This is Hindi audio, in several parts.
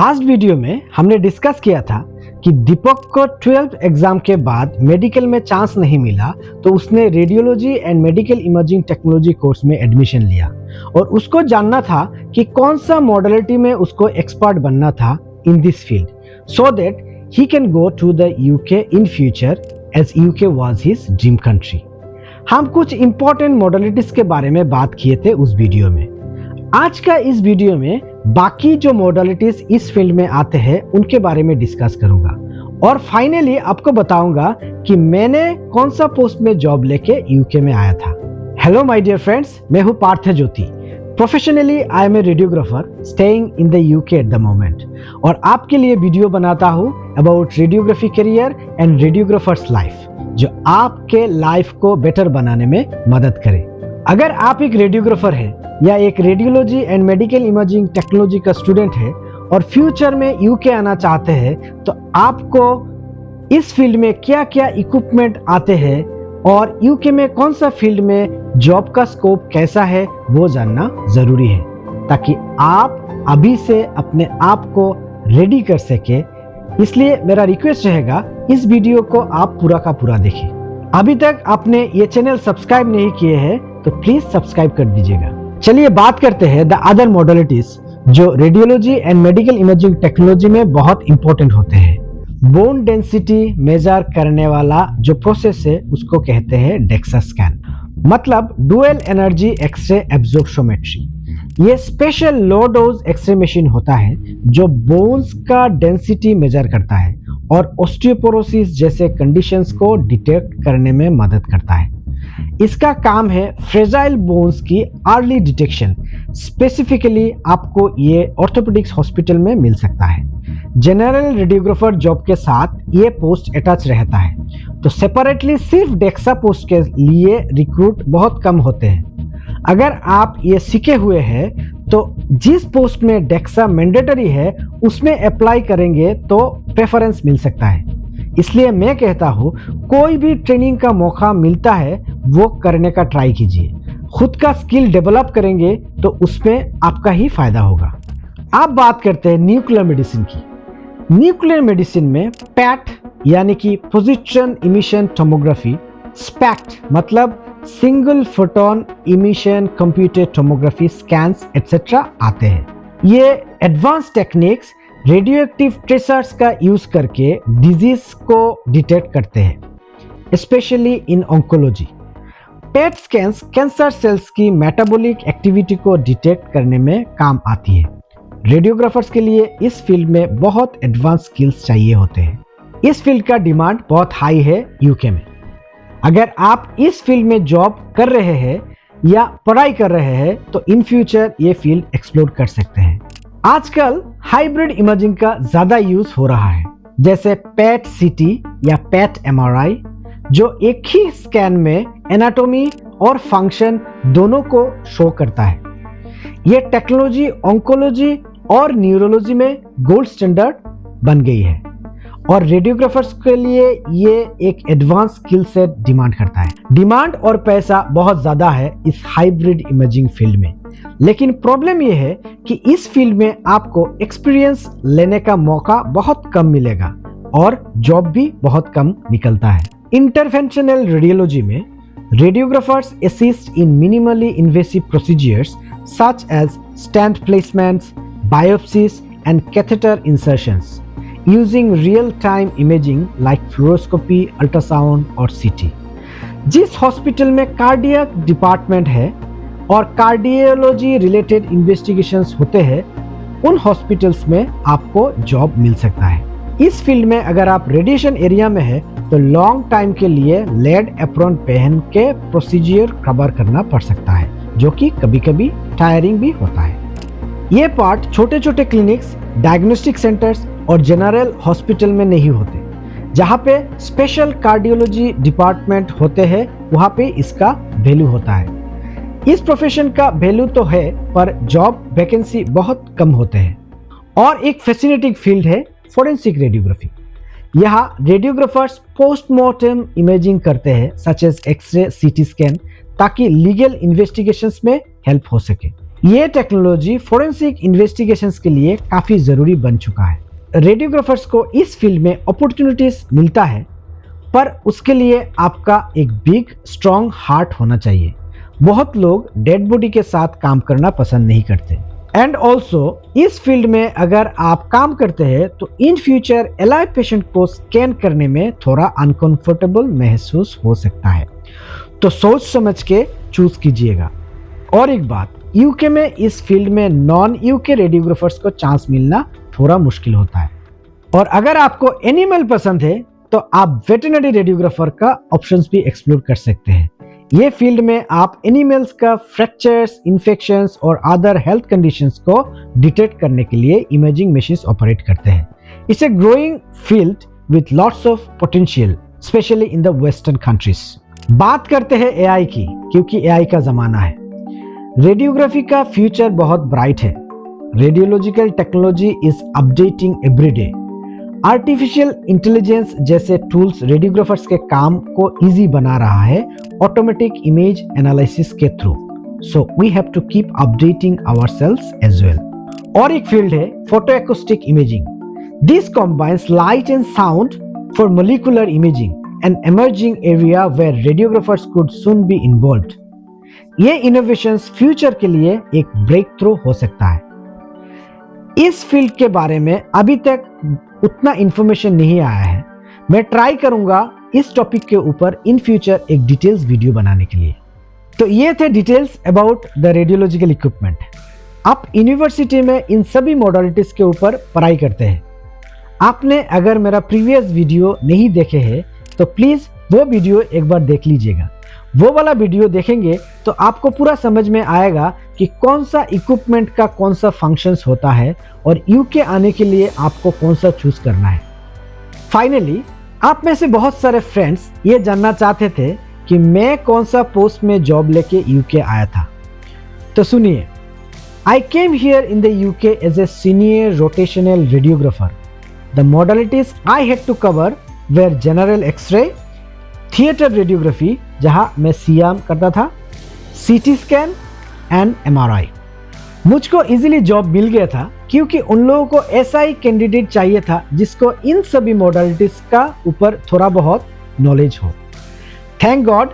लास्ट वीडियो में हमने डिस्कस किया था कि दीपक को 12th एग्जाम के बाद मेडिकल में चांस नहीं मिला, तो उसने radiology and medical imaging technology course में एडमिशन लिया और उसको जानना था कि कौन सा मॉडलिटी में उसको एक्सपर्ट बनना था in this field, so that he can go to the UK in future as UK was his dream country. हम कुछ इंपॉर्टेंट मॉडलिटीज के बारे में बात किए थे उस वीडियो में। आज का इस वीडियो में बाकी जो मॉडलिटीज इस फील्ड में आते हैं उनके बारे में डिस्कस करूंगा और फाइनली आपको बताऊंगा कि मैंने कौन सा पोस्ट में जॉब लेके यूके में आया था। हेलो माय डियर फ्रेंड्स, मैं हूं Parth Jyoti. Professionally I am a radiographer staying in the UK at the moment और आपके लिए वीडियो बनाता हूं about radiography career and radiographer's life, जो आपके लाइफ को बेटर बनाने में मदद करे। अगर आप एक रेडियोग्राफर है या एक radiology and medical imaging technology का स्टूडेंट है और फ्यूचर में यूके आना चाहते हैं, तो आपको इस फील्ड में क्या क्या इक्विपमेंट आते हैं और यूके में कौन सा फील्ड में जॉब का स्कोप कैसा है वो जानना जरूरी है, ताकि आप अभी से अपने आप को रेडी कर सके। इसलिए मेरा रिक्वेस्ट रहेगा इस वीडियो को आप पूरा का पूरा देखें। अभी तक आपने ये चैनल सब्सक्राइब नहीं किए हैं तो प्लीज सब्सक्राइब कर दीजिएगा। चलिए बात करते हैं द अदर मॉडलिटीज जो radiology and medical imaging technology में बहुत इंपॉर्टेंट होते हैं। बोन डेंसिटी मेजर करने वाला जो प्रोसेस है उसको कहते हैं डेक्सा स्कैन, मतलब डुअल एनर्जी एक्सरे एब्जॉर्प्शोमेट्री। ये special low dose x-ray machine होता है जो बोन्स का डेंसिटी मेजर करता है और ऑस्टियोपोरोसिस जैसे कंडीशंस को डिटेक्ट करने में मदद करता है। इसका काम है फ्रेजाइल बोन्स की अर्ली डिटेक्शन। स्पेसिफिकली आपको ये ऑर्थोपेडिक्स हॉस्पिटल में मिल सकता है। जनरल रेडियोग्राफर जॉब के साथ ये पोस्ट अटैच रहता है, तो सेपरेटली सिर्फ डेक्सा पोस्ट के लिए रिक्रूट बहुत कम होते हैं। अगर आप ये सीखे हुए हैं तो जिस पोस्ट में डेक्सा मैंडेटरी है उसमें अप्लाई करेंगे तो प्रेफरेंस मिल सकता है। इसलिए मैं कहता हूँ कोई भी ट्रेनिंग का मौका मिलता है वो करने का ट्राई कीजिए। खुद का स्किल डेवलप करेंगे तो उसमें आपका ही फायदा होगा। आप बात करते हैं न्यूक्लियर मेडिसिन की। न्यूक्लियर मेडिसिन में पैट यानी कि पोजिट्रॉन इमिशन टोमोग्राफी, स्पैक्ट मतलब single photon emission computer tomography scans etcetera आते हैं। ये एडवांस टेक्निक्स रेडियोएक्टिव ट्रेसर्स का यूज करके डिजीज को डिटेक्ट करते हैं, specially in oncology. Pet scans cancer cells की मेटाबॉलिक एक्टिविटी को डिटेक्ट करने में काम आती है। रेडियोग्राफर्स के लिए इस फील्ड में बहुत एडवांस स्किल्स चाहिए होते हैं। इस फील्ड का डिमांड बहुत हाई है यूके में। अगर आप इस फील्ड में जॉब कर रहे हैं या पढ़ाई कर रहे हैं तो इन फ्यूचर ये फील्ड एक्सप्लोर कर सकते हैं। आजकल हाइब्रिड इमेजिंग का ज्यादा यूज हो रहा है, जैसे पेट सीटी या पेट एमआरआई, जो एक ही स्कैन में एनाटॉमी और फंक्शन दोनों को शो करता है। यह टेक्नोलॉजी ऑन्कोलॉजी और न्यूरोलॉजी में गोल्ड स्टैंडर्ड बन गई है और रेडियोग्राफर्स के लिए ये एक एडवांस स्किल सेट डिमांड करता है। डिमांड और पैसा बहुत ज्यादा है इस हाइब्रिड इमेजिंग फील्ड में, लेकिन प्रॉब्लम यह है कि इस फील्ड में आपको एक्सपीरियंस लेने का मौका बहुत कम मिलेगा और जॉब भी बहुत कम निकलता है। इंटरवेंशनल रेडियोलॉजी में radiographers assist in minimally invasive procedures such as stent placements, biopsies and catheter insertions using real-time imaging like fluoroscopy, ultrasound और CT। जिस हॉस्पिटल में कार्डियक डिपार्टमेंट है और कार्डियोलॉजी रिलेटेड इन्वेस्टिगेशंस होते हैं, उन हॉस्पिटल्स में आपको जॉब मिल सकता है। इस फील्ड में अगर आप रेडिएशन एरिया में है तो लॉन्ग टाइम के लिए लेड एप्रॉन पहन के प्रोसीजर कवर करना पड़ सकता है, जो कि कभी कभी टायरिंग भी होता है। ये पार्ट छोटे छोटे क्लिनिक्स, डायग्नोस्टिक सेंटर्स और जनरल हॉस्पिटल में नहीं होते। जहाँ पे स्पेशल कार्डियोलॉजी डिपार्टमेंट होते हैं वहाँ पे इसका वैल्यू होता है। इस प्रोफेशन का वैल्यू तो है पर जॉब वैकेंसी बहुत कम होते हैं। और एक फैसिनेटिंग फील्ड है फोरेंसिक रेडियोग्राफी। यहाँ रेडियोग्राफर्स पोस्टमार्टम इमेजिंग करते हैं, such as x-ray, CT scan, ताकि लीगल इन्वेस्टिगेशंस में हेल्प हो सके। ये टेक्नोलॉजी फोरेंसिक इन्वेस्टिगेशंस के लिए काफ़ी ज़रूरी बन चुका है। रेडियोग्राफर्स को इस फील्ड में अपॉर्चुनिटीज मिलता है, पर उसके लिए आपका एक बिग स्ट्रॉन्ग हार्ट होना चाहिए। बहुत लोग डेड बॉडी के साथ काम करना पसंद नहीं करते। एंड ऑल्सो इस फील्ड में अगर आप काम करते हैं तो इन फ्यूचर एलाइव पेशेंट को स्कैन करने में थोड़ा अनकंफर्टेबल महसूस हो सकता है, तो सोच समझ के चूज कीजिएगा। और एक बात, यूके में इस फील्ड में नॉन यूके रेडियोग्राफर्स को चांस मिलना थोड़ा मुश्किल होता है। और अगर आपको एनिमल पसंद है तो आप वेटरनरी रेडियोग्राफर का ऑप्शंस भी एक्सप्लोर कर सकते हैं। ये फील्ड में आप एनिमल्स का फ्रैक्चर्स, इन्फेक्शंस और अदर हेल्थ कंडीशंस को डिटेक्ट करने के लिए इमेजिंग मशीन्स ऑपरेट करते हैं। It's a growing field with lots of potential, specially in the western countries. बात करते हैं एआई की, क्योंकि एआई का जमाना है। रेडियोग्राफी का फ्यूचर बहुत ब्राइट है। Radiological technology is updating every day. Artificial intelligence जैसे टूल्स रेडियोग्राफर्स के काम को इजी बना रहा है ऑटोमेटिक इमेज एनालिसिस के through. So we have to keep updating ourselves as well. और एक फील्ड है photo acoustic imaging. This combines light and sound for molecular imaging, an emerging area where radiographers could soon be involved. ये इनोवेशंस फ्यूचर के लिए एक ब्रेक थ्रू हो सकता है। इस फील्ड के बारे में अभी तक उतना इंफॉर्मेशन नहीं आया है। मैं ट्राई करूंगा इस टॉपिक के ऊपर इन फ्यूचर एक डिटेल्स वीडियो बनाने के लिए। तो ये थे details about the radiological equipment. आप यूनिवर्सिटी में इन सभी मॉडलिटीज के ऊपर पढ़ाई करते हैं। आपने अगर मेरा प्रीवियस वीडियो नहीं देखे हैं तो प्लीज वो वीडियो एक बार देख लीजिएगा। वो वाला वीडियो देखेंगे तो आपको पूरा समझ में आएगा कि कौन सा इक्विपमेंट का कौन सा फंक्शंस होता है और यूके आने के लिए आपको कौन सा चूज करना है। फाइनली, आप में से बहुत सारे फ्रेंड्स ये जानना चाहते थे कि मैं कौन सा पोस्ट में जॉब लेके यूके आया था। तो सुनिए, I came here in the UK as a senior rotational radiographer. The modalities I had to cover were general x-ray, theatre radiography जहां मैं सीएम करता था, सीटी स्कैन एंड एमआरआई। मुझको इजीली जॉब मिल गया था क्योंकि उन लोगों को ऐसा ही कैंडिडेट चाहिए था जिसको इन सभी मॉडलिटीज का ऊपर थोड़ा बहुत नॉलेज हो। थैंक गॉड,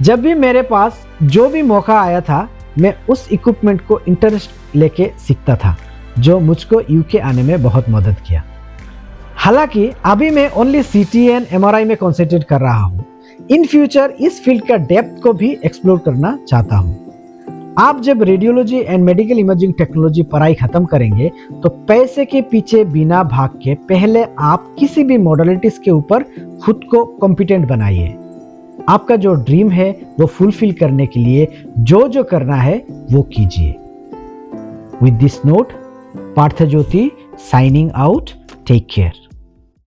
जब भी मेरे पास जो भी मौका आया था मैं उस इक्विपमेंट को इंटरेस्ट लेके सीखता था, जो मुझको यूके आने में बहुत मदद किया। हालांकि अभी मैं ओनली सीटी एंड एमआरआई में कॉन्सेंट्रेट कर रहा हूँ। इन फ्यूचर इस फील्ड का डेप्थ को भी एक्सप्लोर करना चाहता हूँ। आप जब radiology and medical imaging technology पढ़ाई खत्म करेंगे तो पैसे के पीछे बिना भाग के पहले आप किसी भी मॉडलिटीज के ऊपर खुद को कॉम्पिटेंट बनाइए। आपका जो ड्रीम है वो फुलफिल करने के लिए जो जो करना है वो कीजिए। With this note, Parth Jyoti signing out. Take care.